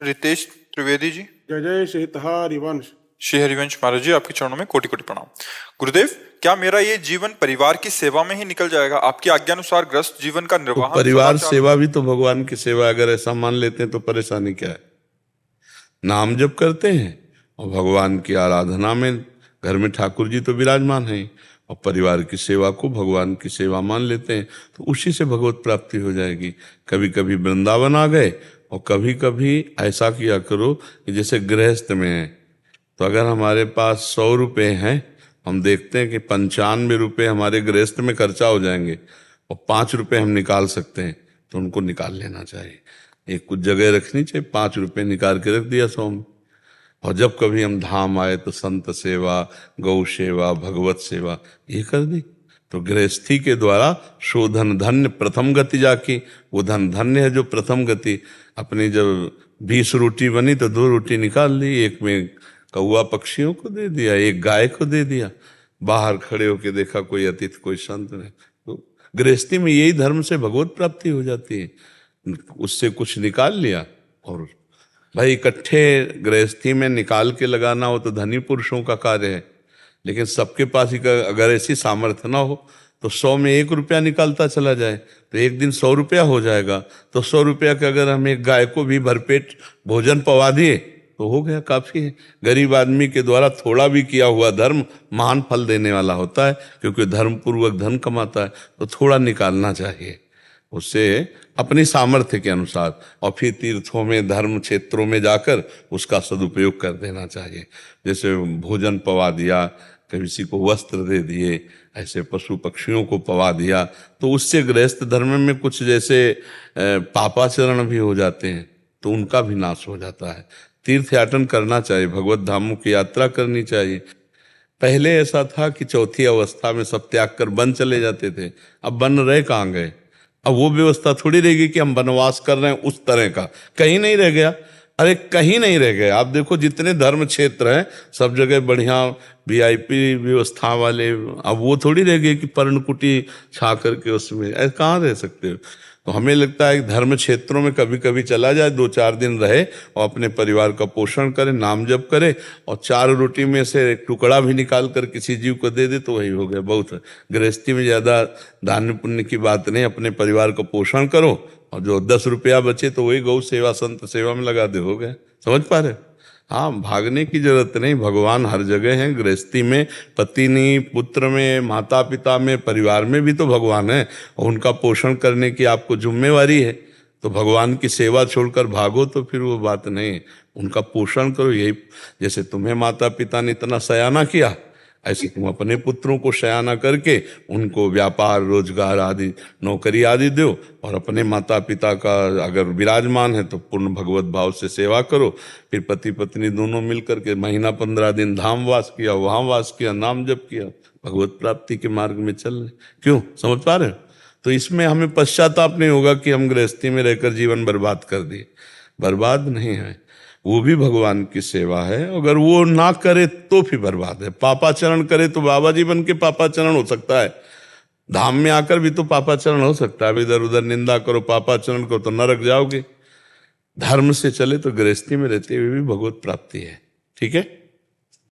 रितेश त्रिवेदी जी। जय जय श्री वंश। श्री हरिवंश महाराज जी, आपके चरणों में कोटि कोटि प्रणाम। गुरुदेव, क्या मेरा ये जीवन परिवार की सेवा में ही निकल जाएगा? आपकी आज्ञानुसार ग्रस्त जीवन का तो निर्वाह परिवार सेवा भी तो भगवान की सेवा, अगर ऐसा मान लेते हैं तो परेशानी क्या है? नाम जप करते हैं और भगवान की आराधना में घर में ठाकुर जी तो विराजमान हैं, और परिवार की सेवा को भगवान की सेवा मान लेते हैं, तो उसी से भगवत प्राप्ति हो जाएगी। कभी कभी वृंदावन आ गए, और कभी कभी ऐसा किया करो कि जैसे गृहस्थ में है, तो अगर हमारे पास 100 रुपये हैं, हम देखते हैं कि 95 रुपये हमारे गृहस्थ में खर्चा हो जाएंगे और 5 रुपये हम निकाल सकते हैं, तो उनको निकाल लेना चाहिए। एक कुछ जगह रखनी चाहिए, 5 रुपये निकाल के रख दिया 100 में। और जब कभी हम धाम आए तो संत सेवा, गौ सेवा, भगवत सेवा ये कर दी, तो गृहस्थी के द्वारा शोधन धन्य प्रथम गति जाकी। वो धन धन्य है जो प्रथम गति। अपनी जब 20 रोटी बनी तो 2 रोटी निकाल ली, एक में कौआ पक्षियों को दे दिया, एक गाय को दे दिया। बाहर खड़े होके देखा कोई अतिथि कोई संत ने। तो गृहस्थी में यही धर्म से भगवत प्राप्ति हो जाती है। उससे कुछ निकाल लिया, और भाई इकट्ठे गृहस्थी में निकाल के लगाना हो तो धनी पुरुषों का कार्य है, लेकिन सबके पास ही अगर ऐसी सामर्थ्य ना हो तो 100 में 1 रुपया निकालता चला जाए तो एक दिन 100 रुपया हो जाएगा। तो 100 रुपया के अगर हम एक गाय को भी भरपेट भोजन पवा दिए तो हो गया, काफी है। गरीब आदमी के द्वारा थोड़ा भी किया हुआ धर्म महान फल देने वाला होता है, क्योंकि धर्म पूर्वक धन कमाता है। तो थोड़ा निकालना चाहिए उससे अपनी सामर्थ्य के अनुसार, और फिर तीर्थों में धर्म क्षेत्रों में जाकर उसका सदुपयोग कर देना चाहिए। जैसे भोजन पवा दिया, किसी को वस्त्र दे दिए, ऐसे पशु पक्षियों को पवा दिया, तो उससे गृहस्थ धर्म में कुछ जैसे पापाचरण भी हो जाते हैं, तो उनका भी नाश हो जाता है। तीर्थ याटन करना चाहिए, भगवत धामों की यात्रा करनी चाहिए। पहले ऐसा था कि चौथी अवस्था में सब त्याग कर वन चले जाते थे, अब वन रहे कहाँ गए? अब वो व्यवस्था थोड़ी रहेगी कि हम वनवास कर रहे हैं उस तरह का, कहीं नहीं रह गया। अरे कहीं नहीं रह गया। आप देखो जितने धर्म क्षेत्र हैं सब जगह बढ़िया VIP व्यवस्था वाले, अब वो थोड़ी रह गई कि पर्णकुटी छा करके उसमें ऐसे कहाँ रह सकते हो? तो हमें लगता है कि धर्म क्षेत्रों में कभी कभी चला जाए, 2-4 दिन रहे और अपने परिवार का पोषण करे, नाम जप करे, और 4 रोटी में से एक टुकड़ा भी निकाल कर किसी जीव को दे दे तो वही हो गया, बहुत है। गृहस्थी में ज़्यादा दान पुण्य की बात नहीं, अपने परिवार का पोषण करो, और जो 10 रुपया बचे तो वही गौ सेवा संत सेवा में लगा दे, हो गया। समझ पा रहे? हाँ, भागने की जरूरत नहीं, भगवान हर जगह है। गृहस्थी में, पत्नी पुत्र में, माता पिता में, परिवार में भी तो भगवान है, और उनका पोषण करने की आपको जिम्मेवारी है। तो भगवान की सेवा छोड़कर भागो तो फिर वो बात नहीं। उनका पोषण करो। यही जैसे तुम्हें माता पिता ने इतना सयाना किया, ऐसे तुम अपने पुत्रों को शयाना करके उनको व्यापार रोजगार आदि नौकरी आदि दो, और अपने माता पिता का अगर विराजमान है तो पूर्ण भगवत भाव से सेवा करो। फिर पति पत्नी दोनों मिलकर के महीना 15 दिन धाम वास किया, वहाँ वास किया, नाम जप किया, भगवत प्राप्ति के मार्ग में चल रहे। क्यों? समझ पा रहे हो? तो इसमें हमें पश्चाताप नहीं होगा कि हम गृहस्थी में रहकर जीवन बर्बाद कर दिए। बर्बाद नहीं है, वो भी भगवान की सेवा है। अगर वो ना करे तो फिर बर्बाद है। पापाचरण करे तो बाबा जी बन के पापाचरण हो सकता है, धाम में आकर भी तो पापाचरण हो सकता है। इधर उधर निंदा करो, पापाचरण करो तो नरक जाओगे। धर्म से चले तो गृहस्थी में रहते हुए भी भगवत प्राप्ति है। ठीक है।